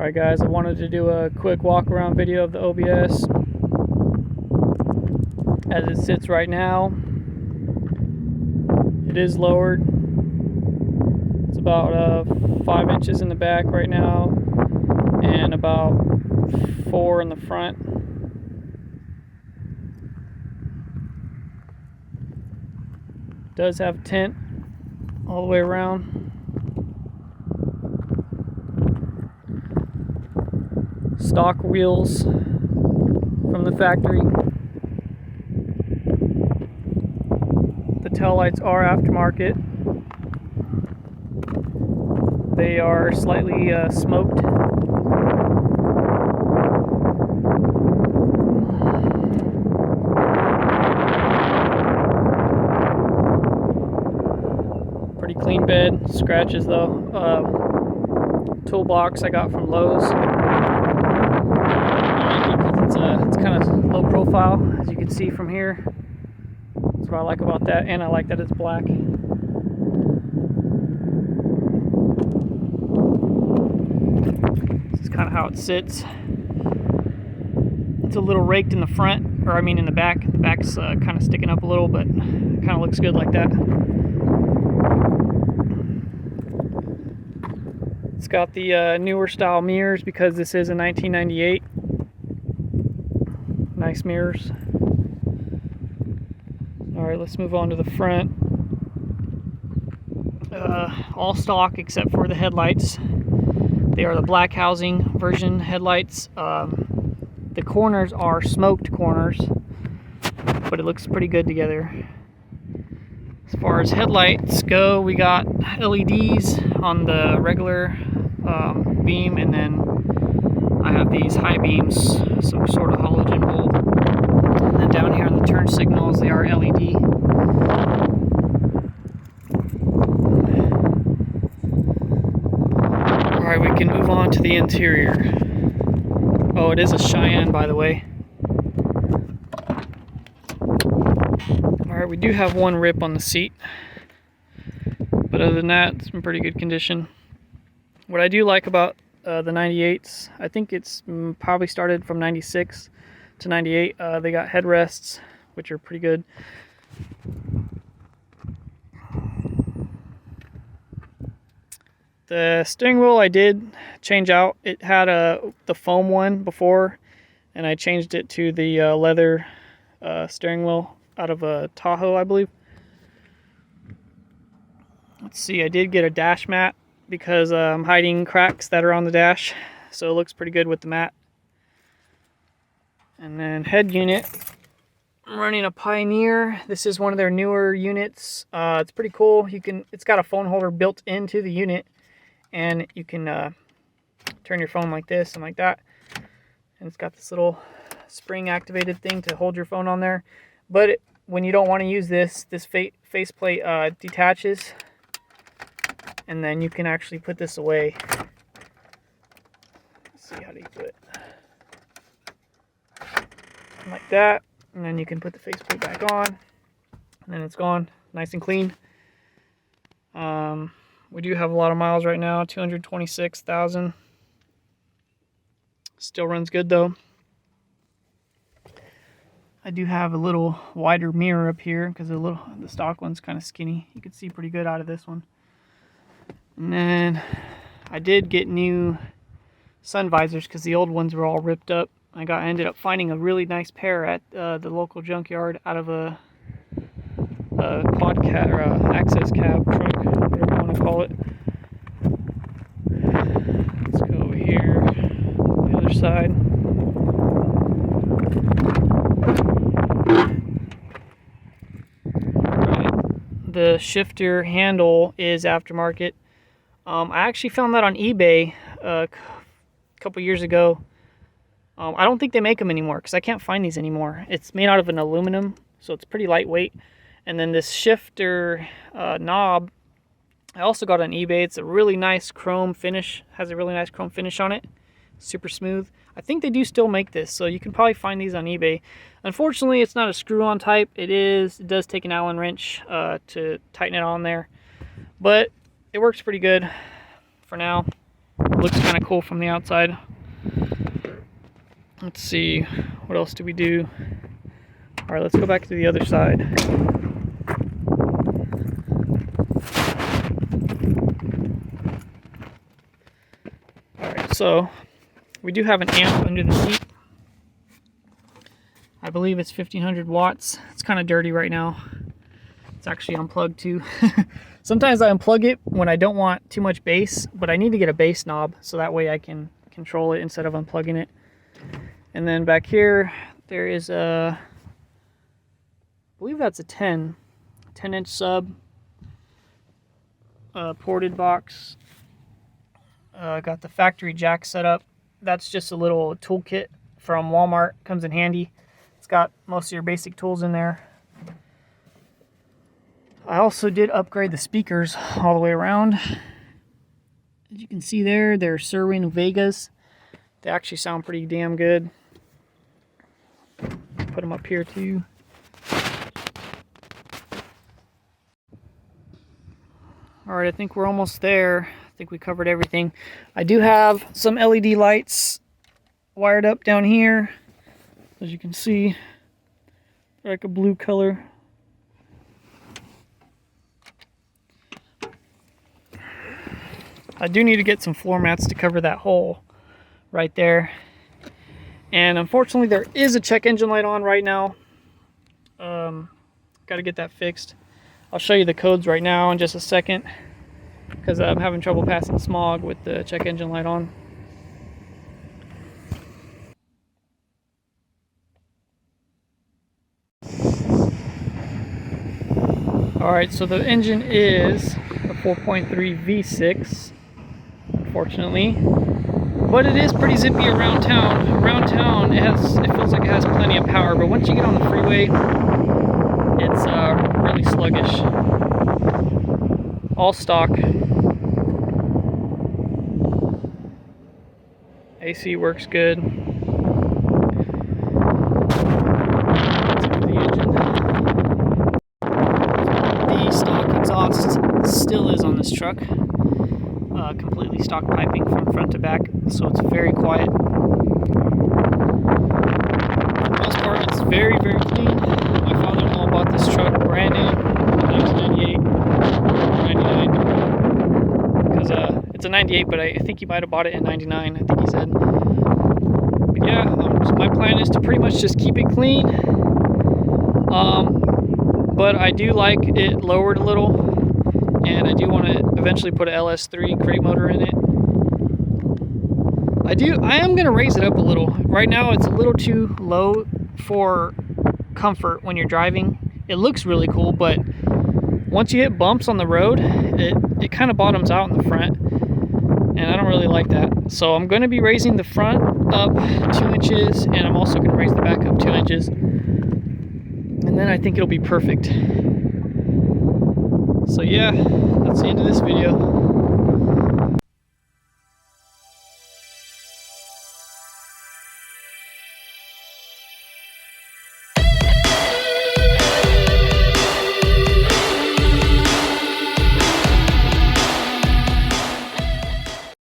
Alright guys, I wanted to do a quick walk around video of the OBS as it sits right now. It is lowered. It's about 5 inches in the back right now and about 4 in the front. It does have tint all the way around. Stock wheels from the factory. The taillights are aftermarket. They are slightly smoked. Pretty clean bed. Scratches though. Toolbox I got from Lowe's. It's kind of low profile, as you can see from here. That's what I like about that, and I like that it's black. This is kind of how it sits. It's a little raked in the front, or I mean in the back. The back's kind of sticking up a little, but it kind of looks good like that. It's got the newer style mirrors because this is a 1998. Nice mirrors. Alright, let's move on to the front. All stock except for the headlights. They are the black housing version headlights. The corners are smoked corners, but it looks pretty good together. As far as headlights go, we got LEDs on the regular beam, and then I have these high beams, some sort of halogen bulb. And then down here on the turn signals, they are LED. Alright, we can move on to the interior. Oh, it is a Cheyenne, by the way. Alright, we do have one rip on the seat. But other than that, it's in pretty good condition. What I do like about the 98s, I think it's probably started from 96 to 98. They got headrests, which are pretty good. The steering wheel I did change out. It had the foam one before, and I changed it to the leather steering wheel out of a Tahoe, I believe. Let's see, I did get a dash mat because I'm hiding cracks that are on the dash, so it looks pretty good with the mat. And then head unit, I'm running a Pioneer. This is one of their newer units. It's pretty cool. It's got a phone holder built into the unit, and you can turn your phone like this and like that. And it's got this little spring activated thing to hold your phone on there. But when you don't want to use this faceplate detaches, and then you can actually put this away. Let's see, how do you put it? Like that, and then you can put the faceplate back on, and then it's gone, nice and clean. We do have a lot of miles right now, 226,000. Still runs good though. I do have a little wider mirror up here because the stock one's kind of skinny. You can see pretty good out of this one. And then I did get new sun visors because the old ones were all ripped up. I ended up finding a really nice pair at the local junkyard out of a quad cab or access cab truck, whatever you want to call it. Let's go over here, the other side. Right. The shifter handle is aftermarket. I actually found that on eBay a couple years ago. I don't think they make them anymore because I can't find these anymore. It's made out of an aluminum, so it's pretty lightweight. And then this shifter knob, I also got on eBay. It's a really nice chrome finish. Has a really nice chrome finish on it. Super smooth. I think they do still make this, so you can probably find these on eBay. Unfortunately, it's not a screw-on type. It does take an Allen wrench to tighten it on there, but it works pretty good for now. Looks kind of cool from the outside. Let's see, what else do we do? All right, let's go back to the other side. All right, so we do have an amp under the seat. I believe it's 1500 watts. It's kind of dirty right now. It's actually unplugged too. Sometimes I unplug it when I don't want too much bass, but I need to get a bass knob so that way I can control it instead of unplugging it. And then back here, there is a, I believe that's a 10-inch sub, ported box. Got the factory jack set up. That's just a little toolkit from Walmart. Comes in handy. It's got most of your basic tools in there. I also did upgrade the speakers all the way around. As you can see there, they're Serwin Vegas. They actually sound pretty damn good. Put them up here too. All right, I think we're almost there. I think we covered everything. I do have some LED lights wired up down here. As you can see, they're like a blue color. I do need to get some floor mats to cover that hole right there. And unfortunately, there is a check engine light on right now. Got to get that fixed. I'll show you the codes right now in just a second, because I'm having trouble passing smog with the check engine light on. Alright, so the engine is a 4.3 V6, unfortunately. But it is pretty zippy around town. Around town, it feels like it has plenty of power, but once you get on the freeway, it's really sluggish. All stock. AC works good. The stock exhaust still is on this truck. Completely stock piping from front to back, so it's very quiet. For the most part, it's very, very clean. My father-in-law bought this truck brand new in 1998 or 99, because it's a 98, but I think he might have bought it in 99, I think he said. But yeah, my plan is to pretty much just keep it clean. But I do like it lowered a little, and I do want to eventually put an LS3 crate motor in it. I am going to raise it up a little. Right now it's a little too low for comfort when you're driving. It looks really cool, but once you hit bumps on the road, it kind of bottoms out in the front, and I don't really like that. So I'm going to be raising the front up 2 inches, and I'm also going to raise the back up 2 inches. And then I think it'll be perfect. So yeah, that's the end of this video.